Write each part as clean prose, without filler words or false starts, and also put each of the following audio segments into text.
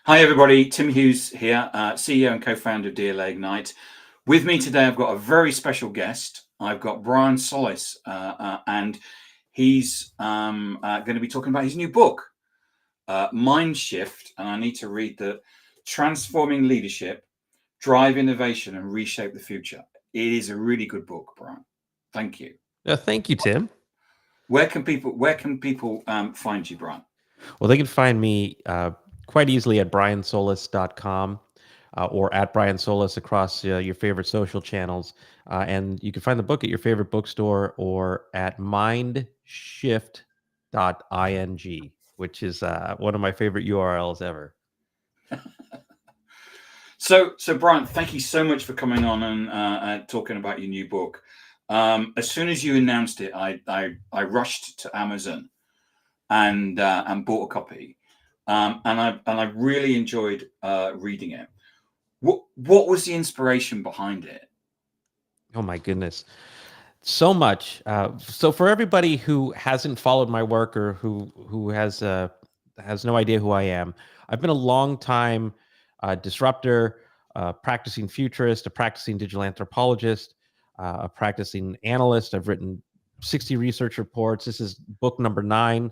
Hi, everybody. Tim Hughes here, CEO and co-founder of DLA Ignite. With me today, I've got a very special guest. I've got Brain Solis, and he's going to be talking about his new book, Mindshift. And I need to read the Transforming Leadership, Drive Innovation, and Reshape the Future. It is a really good book, Brian. Thank you. Thank you, Tim. Where can people find you, Brian? Well, they can find me quite easily at briansolis.com or at Brian Solis across your favorite social channels. And you can find the book at your favorite bookstore or at mindshift.ing, which is one of my favorite URLs ever. So Brian, thank you so much for coming on and talking about your new book. As soon as you announced it, I rushed to Amazon and bought a copy, and I really enjoyed reading it. What was the inspiration behind it? Oh my goodness, so much. So for everybody who hasn't followed my work or who has no idea who I am, I've been a long time disruptor, practicing futurist, a practicing digital anthropologist, a practicing analyst. I've written 60 research reports. This is book number 9.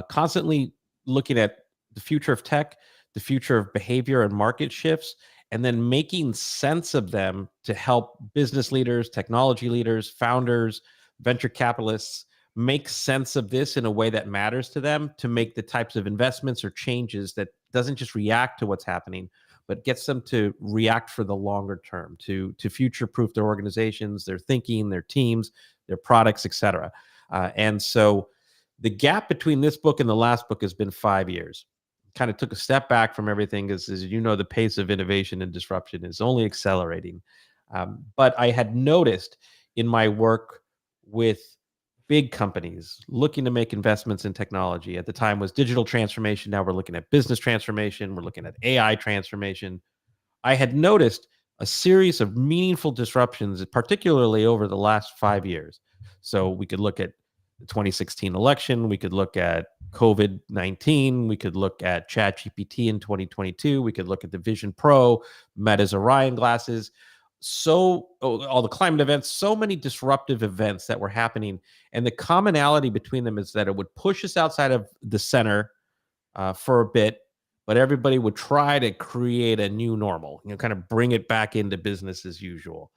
Constantly looking at the future of tech, the future of behavior and market shifts, and then making sense of them to help business leaders, technology leaders, founders, venture capitalists make sense of this in a way that matters to them, to make the types of investments or changes that doesn't just react to what's happening, but gets them to react for the longer term, to future-proof their organizations, their thinking, their teams, their products, et cetera. And so the gap between this book and the last book has been 5 years. Kind of took a step back from everything, as you know, the pace of innovation and disruption is only accelerating. But I had noticed in my work with big companies looking to make investments in technology, at the time was digital transformation. Now we're looking at business transformation. We're looking at AI transformation. I had noticed a series of meaningful disruptions, particularly over the last 5 years. So we could look at the 2016 election. We could look at COVID-19. We could look at ChatGPT in 2022. We could look at the Vision Pro, Meta's Orion glasses. So all the climate events, so many disruptive events that were happening. And the commonality between them is that it would push us outside of the center for a bit, but everybody would try to create a new normal, kind of bring it back into business as usual.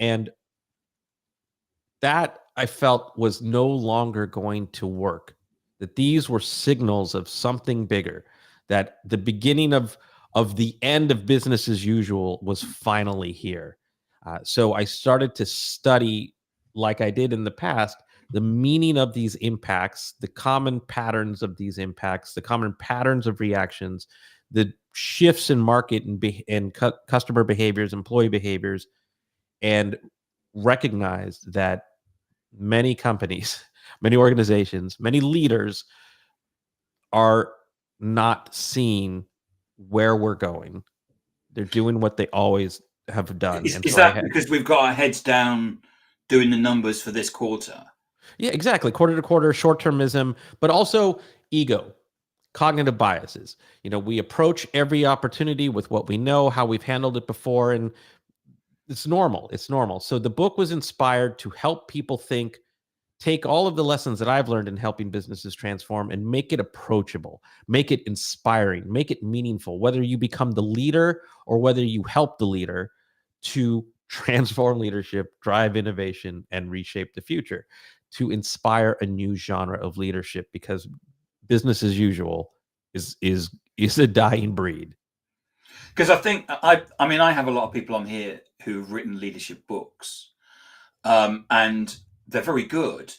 And that I felt was no longer going to work, that these were signals of something bigger, that the beginning of the end of business as usual was finally here. So I started to study, like I did in the past, the meaning of these impacts, the common patterns of these impacts, the common patterns of reactions, the shifts in market and customer behaviors, employee behaviors, and recognized that many companies, many organizations, many leaders are not seeing where we're going. They're doing what they always have done. Is that because we've got our heads down doing the numbers for this quarter? Yeah, exactly. Quarter to quarter, short-termism, but also ego, cognitive biases. We approach every opportunity with what we know, how we've handled it before, and it's normal. It's normal. So the book was inspired to help people take all of the lessons that I've learned in helping businesses transform and make it approachable, make it inspiring, make it meaningful, whether you become the leader or whether you help the leader to transform leadership, drive innovation, and reshape the future, to inspire a new genre of leadership, because business as usual is a dying breed. Because I think I have a lot of people on here who've written leadership books, and they're very good.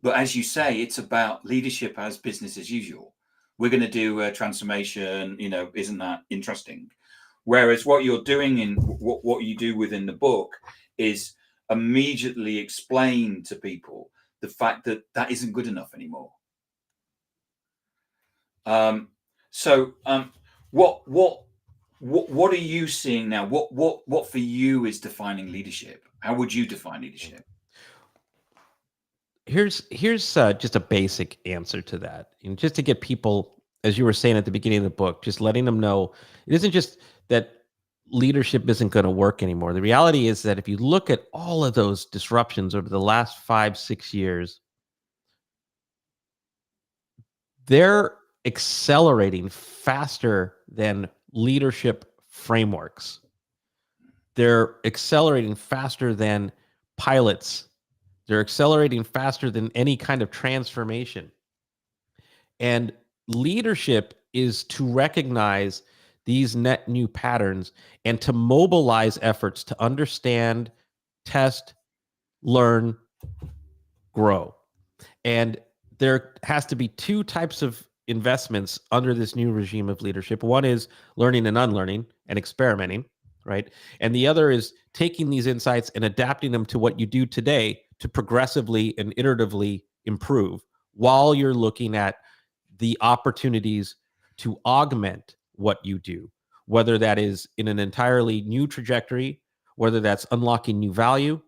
But as you say, it's about leadership as business as usual. We're going to do a transformation, isn't that interesting? Whereas what you're doing in what you do within the book is immediately explain to people the fact that that isn't good enough anymore. What are you seeing now? What for you is defining leadership? How would you define leadership? Here's just a basic answer to that, and just to get people as you were saying at the beginning of the book, just letting them know it isn't just that leadership isn't going to work anymore. The reality is that if you look at all of those disruptions over the last 5, 6 years, they're accelerating faster than leadership frameworks. They're accelerating faster than pilots. They're accelerating faster than any kind of transformation. And leadership is to recognize these net new patterns and to mobilize efforts to understand, test, learn, grow. And there has to be two types of investments under this new regime of leadership. One is learning and unlearning and experimenting, right? And the other is taking these insights and adapting them to what you do today to progressively and iteratively improve while you're looking at the opportunities to augment what you do, whether that is in an entirely new trajectory, whether that's unlocking new value,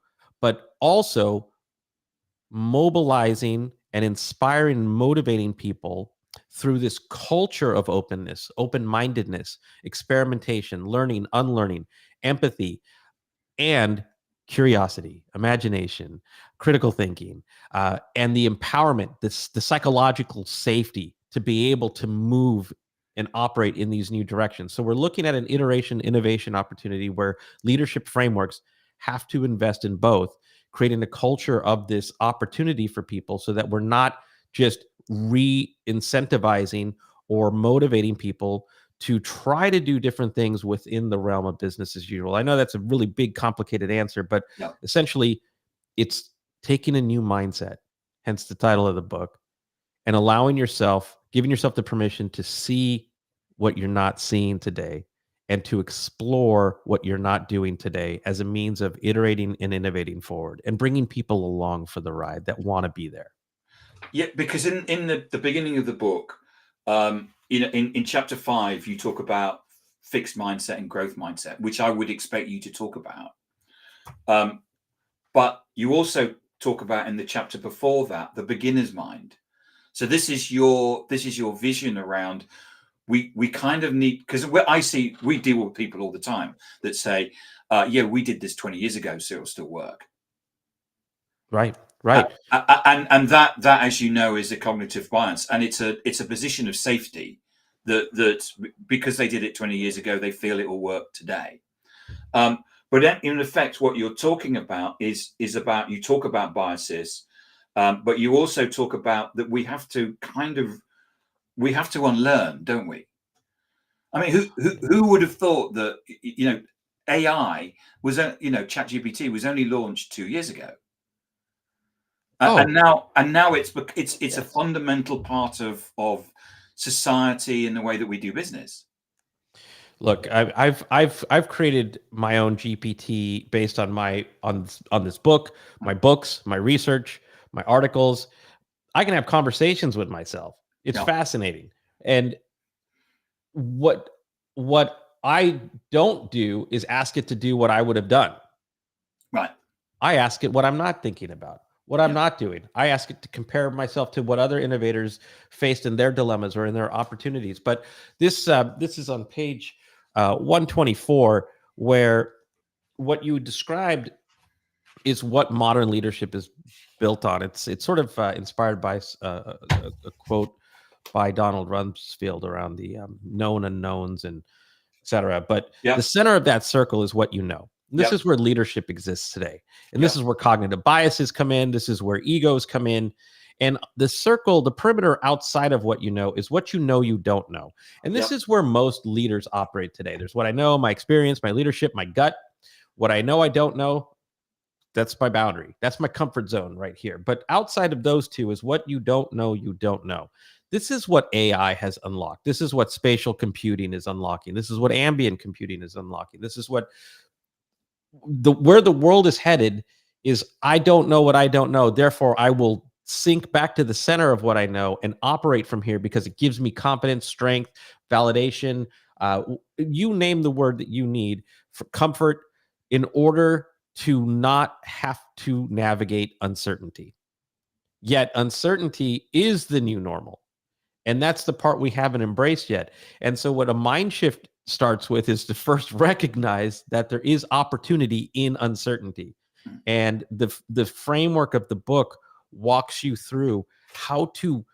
but also mobilizing and inspiring and motivating people through this culture of openness, open-mindedness, experimentation, learning, unlearning, empathy, and curiosity, imagination, critical thinking, and the empowerment, the psychological safety to be able to move and operate in these new directions. So we're looking at an iteration innovation opportunity where leadership frameworks have to invest in both, creating a culture of this opportunity for people so that we're not just re-incentivizing or motivating people to try to do different things within the realm of business as usual. I know that's a really big, complicated answer, but Yeah. essentially it's taking a new mindset, hence the title of the book, and allowing yourself, giving yourself the permission to see what you're not seeing today and to explore what you're not doing today as a means of iterating and innovating forward and bringing people along for the ride that want to be there. Yeah, because in the beginning of the book, in chapter 5, you talk about fixed mindset and growth mindset, which I would expect you to talk about. But you also talk about in the chapter before that the beginner's mind. So this is your vision around we kind of need, because we deal with people all the time that say, yeah, we did this 20 years ago, so it'll still work. Right, right. And that as you know is a cognitive bias, and it's a position of safety that because they did it 20 years ago, they feel it will work today. But in effect, what you're talking about is about, you talk about biases, but you also talk about that we have to unlearn, don't we? I mean, who would have thought that AI was ChatGPT was only launched 2 years ago, Oh, and now it's a yes. fundamental part of society and the way that we do business. Look, I've created my own GPT based on on this book, my books, my research, my articles. I can have conversations with myself. It's Yeah, fascinating. And what what I don't do is ask it to do what I would have done. right. I ask it what I'm not thinking about, what I'm Yeah, not doing. I ask it to compare myself to what other innovators faced in their dilemmas or in their opportunities. But this is on page 124, where what you described is what modern leadership is built on. It's sort of inspired by a quote by Donald Rumsfeld around the known unknowns and etc. But the yeah, center of that circle is what you know. And this yeah, is where leadership exists today. And yeah, this is where cognitive biases come in. This is where egos come in. And the circle, the perimeter outside of what you know is what you don't know. And yeah, this is where most leaders operate today. There's what I know, my experience, my leadership, my gut. What I know I don't know, that's my boundary. That's my comfort zone right here. But outside of those two is what you don't know, you don't know. This is what AI has unlocked. This is what spatial computing is unlocking. This is what ambient computing is unlocking. This is what where the world is headed is I don't know what I don't know. Therefore, I will sink back to the center of what I know and operate from here because it gives me confidence, strength, validation. You name the word that you need for comfort in order to not have to navigate uncertainty. Yet, uncertainty is the new normal. And that's the part we haven't embraced yet. And so what a mind shift starts with is to first recognize that there is opportunity in uncertainty. And the framework of the book walks you through how to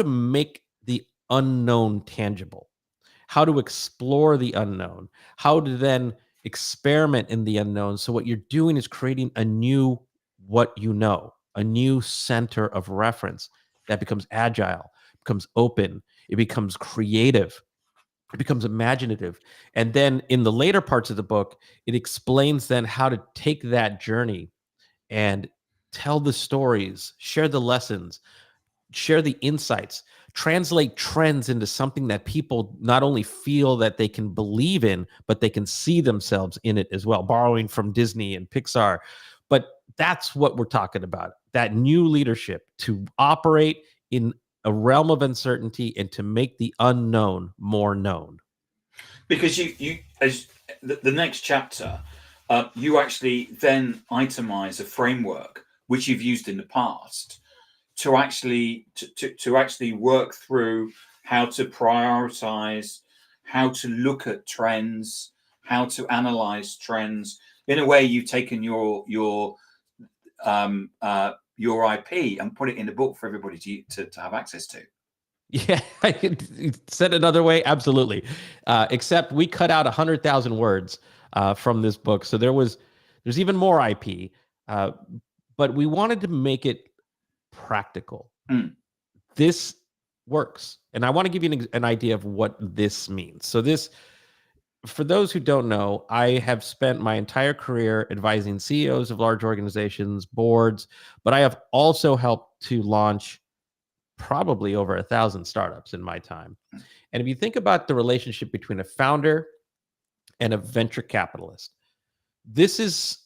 make the unknown tangible, how to explore the unknown, how to then experiment in the unknown. So what you're doing is creating a new what you know, a new center of reference that becomes agile, becomes open, it becomes creative, it becomes imaginative. And then in the later parts of the book, it explains then how to take that journey and tell the stories, share the lessons, share the insights, translate trends into something that people not only feel that they can believe in, but they can see themselves in it as well, borrowing from Disney and Pixar. But that's what we're talking about, that new leadership to operate in a realm of uncertainty and to make the unknown more known. Because you as the next chapter, you actually then itemize a framework which you've used in the past to actually actually work through how to prioritize, how to look at trends, how to analyze trends. In a way, you've taken your IP and put it in a book for everybody to have access to. Yeah, said another way, absolutely. Except we cut out 100,000 words from this book, so there's even more IP, but we wanted to make it practical. This works, and I want to give you an idea of what this means. So this, for those who don't know, I have spent my entire career advising CEOs of large organizations, boards, but I have also helped to launch probably over 1,000 startups in my time. And if you think about the relationship between a founder and a venture capitalist, this is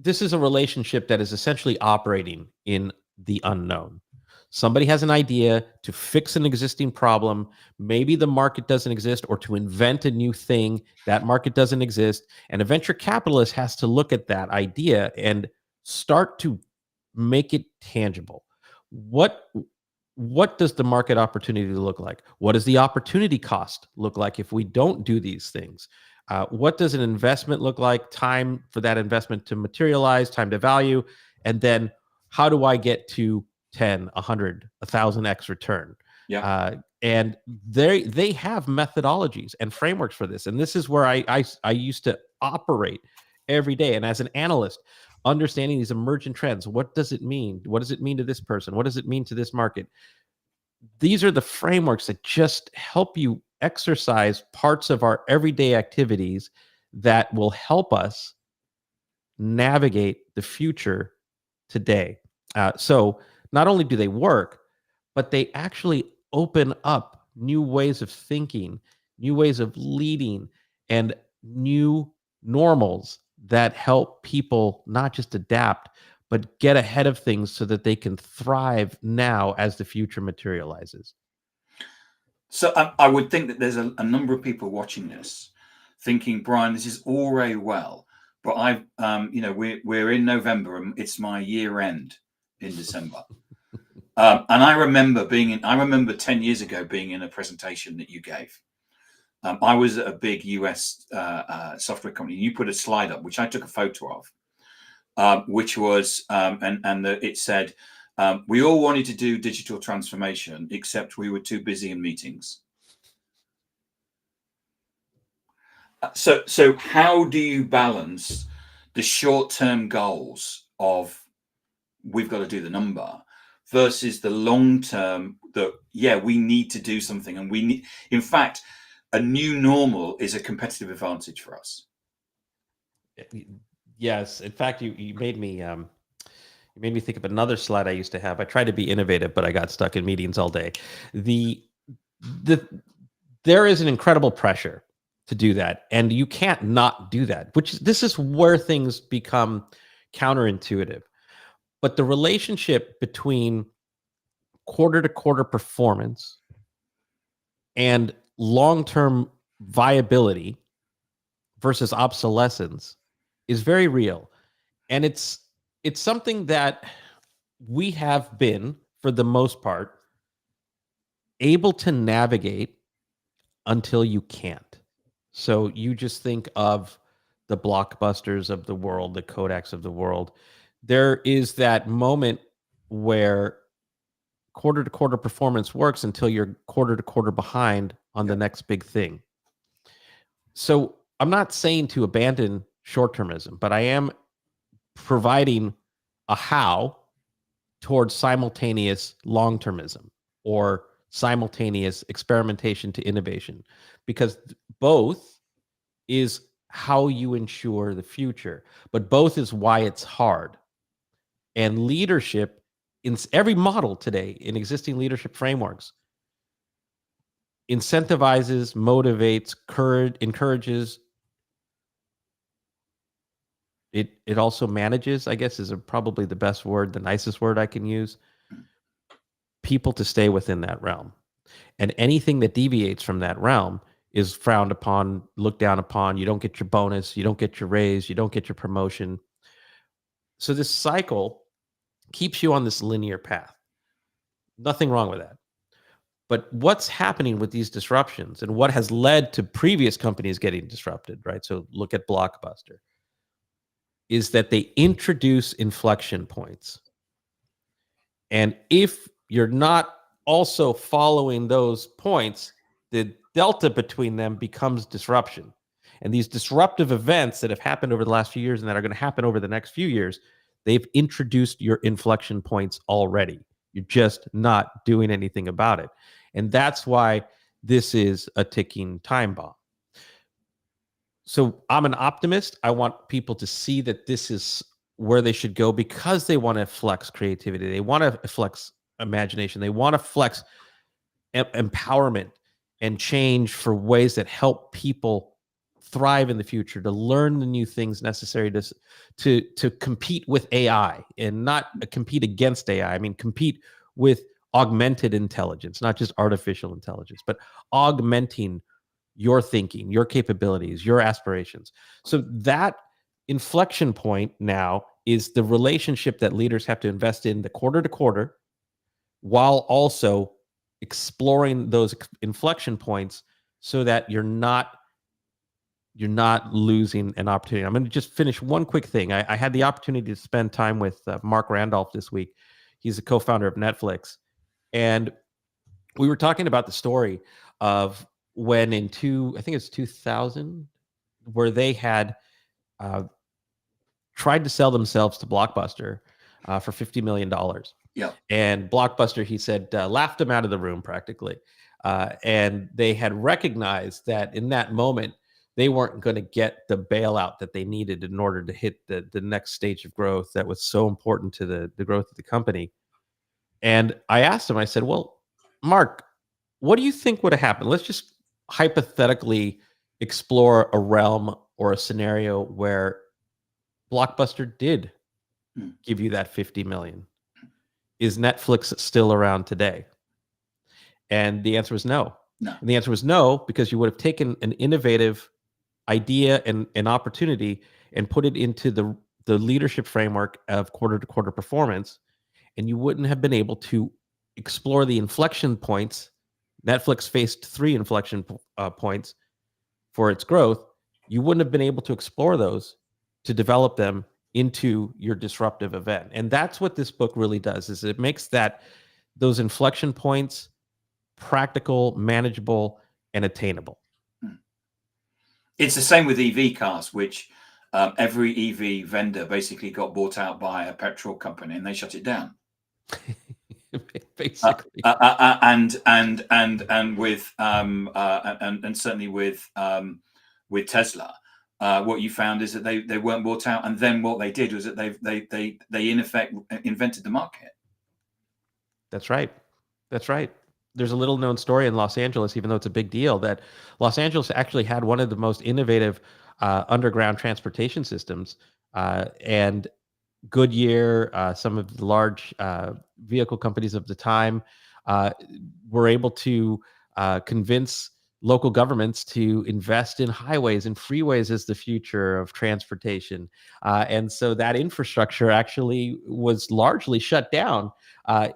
a relationship that is essentially operating in the unknown. Somebody has an idea to fix an existing problem. Maybe the market doesn't exist, or to invent a new thing. That market doesn't exist. And a venture capitalist has to look at that idea and start to make it tangible. What does the market opportunity look like? What does the opportunity cost look like if we don't do these things? What does an investment look like? Time for that investment to materialize, time to value, and then how do I get to 10, 100, 1,000x return? Yeah. And they have methodologies and frameworks for this, and this is where I used to operate every day. And as an analyst, understanding these emergent trends, what does it mean? What does it mean to this person? What does it mean to this market? These are the frameworks that just help you exercise parts of our everyday activities that will help us navigate the future today. So not only do they work, but they actually open up new ways of thinking, new ways of leading, and new normals that help people not just adapt, but get ahead of things so that they can thrive now as the future materializes. So I would think that there's a number of people watching this thinking, Brian, this is all very well, but we're in November and it's my year end in December. And I remember 10 years ago being in a presentation that you gave. I was at a big US software company. You put a slide up, which I took a photo of, which was, it said, we all wanted to do digital transformation, except we were too busy in meetings. So how do you balance the short-term goals of we've got to do the number versus the long-term that, yeah, we need to do something, and we need, in fact, a new normal is a competitive advantage for us. Yes, in fact, you made me think of another slide I used to have. I tried to be innovative, but I got stuck in meetings all day. There is an incredible pressure to do that, and you can't not do that. This is where things become counterintuitive. But the relationship between quarter to quarter performance and long-term viability versus obsolescence is very real. And it's something that we have been, for the most part, able to navigate until you can't. So you just think of the Blockbusters of the world, the Kodaks of the world. There is that moment where quarter to quarter performance works until you're quarter to quarter behind on the next big thing. So I'm not saying to abandon short-termism, but I am providing a how towards simultaneous long-termism or simultaneous experimentation to innovation, because both is how you ensure the future, but both is why it's hard. And leadership in every model today in existing leadership frameworks incentivizes, motivates, encourages. It also manages, I guess, is probably the best word, the nicest word I can use, people to stay within that realm. And anything that deviates from that realm is frowned upon, looked down upon. You don't get your bonus, you don't get your raise, you don't get your promotion. So this cycle keeps you on this linear path. Nothing wrong with that. But what's happening with these disruptions and what has led to previous companies getting disrupted, right? So look at Blockbuster, is that they introduce inflection points. And if you're not also following those points, the delta between them becomes disruption. And these disruptive events that have happened over the last few years and that are going to happen over the next few years, they've introduced your inflection points already. You're just not doing anything about it. And that's why this is a ticking time bomb. So I'm an optimist. I want people to see that this is where they should go because they want to flex creativity. They want to flex imagination. They want to flex empowerment and change for ways that help people thrive in the future, to learn the new things necessary to compete with AI, and not compete against AI. I mean, compete with augmented intelligence, not just artificial intelligence, but augmenting your thinking, your capabilities, your aspirations. So that inflection point now is the relationship that leaders have to invest in the quarter to quarter, while also exploring those inflection points so that you're not losing an opportunity. I'm going to just finish one quick thing. I had the opportunity to spend time with Mark Randolph this week. He's a co-founder of Netflix. And we were talking about the story of when I think it's 2000, where they had tried to sell themselves to Blockbuster for $50 million. Yeah. And Blockbuster, he said, laughed him out of the room practically. And they had recognized that in that moment, they weren't going to get the bailout that they needed in order to hit the next stage of growth that was so important to the growth of the company. And I asked him, I said, well, Mark, what do you think would have happened? Let's just hypothetically explore a realm or a scenario where Blockbuster did give you that 50 million. Is Netflix still around today? And the answer was no. No. And the answer was no, because you would have taken an innovative idea and an opportunity and put it into the leadership framework of quarter to quarter performance, and you wouldn't have been able to explore the inflection points. Netflix faced 3 inflection points for its growth. You wouldn't have been able to explore those to develop them into your disruptive event. And that's what this book really does, is it makes those inflection points practical, manageable, and attainable. It's the same with EV cars, which every EV vendor basically got bought out by a petrol company and they shut it down. Basically. And with and certainly with Tesla, what you found is that they weren't bought out, and then what they did was that they in effect invented the market. That's right. That's right. There's a little known story in Los Angeles, even though it's a big deal, that Los Angeles actually had one of the most innovative underground transportation systems, and Goodyear, some of the large vehicle companies of the time, were able to convince local governments to invest in highways and freeways as the future of transportation. And so that infrastructure actually was largely shut down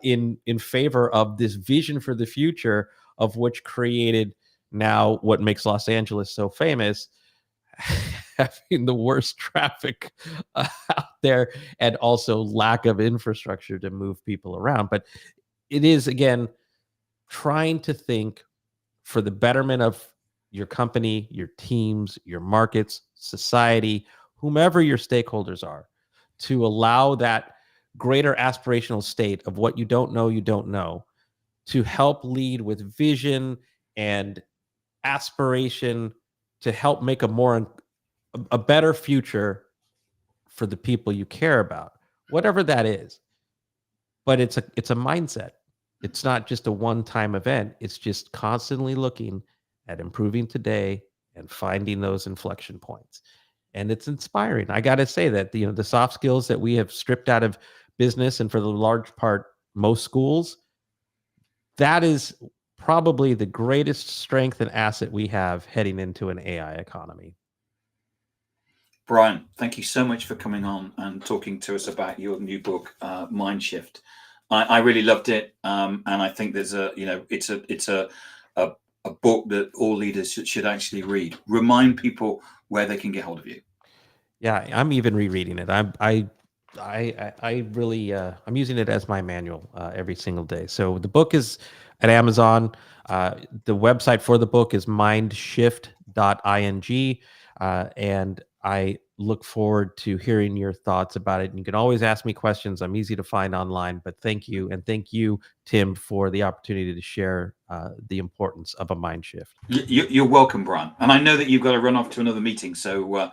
in favor of this vision for the future, of which created now what makes Los Angeles so famous, having the worst traffic out there, and also lack of infrastructure to move people around. But it is, again, trying to think for the betterment of your company, your teams, your markets, society, whomever your stakeholders are, to allow that greater aspirational state of what you don't know, to help lead with vision and aspiration, to help make a better future for the people you care about, whatever that is. But it's a mindset. It's not just a one-time event. It's just constantly looking at improving today and finding those inflection points. And it's inspiring. I got to say that the soft skills that we have stripped out of business, and for the large part most schools, that is probably the greatest strength and asset we have heading into an AI economy. Brian, thank you so much for coming on and talking to us about your new book, Mindshift. I really loved it, and I think there's it's a book that all leaders should actually read. Remind people where they can get hold of you. Yeah, I'm even rereading it. I really I'm using it as my manual every single day. So the book is at Amazon. The website for the book is mindshift.ing, and I look forward to hearing your thoughts about it. And you can always ask me questions. I'm easy to find online. But thank you, and thank you, Tim, for the opportunity to share the importance of a mind shift. You're welcome, Brian. And I know that you've got to run off to another meeting, so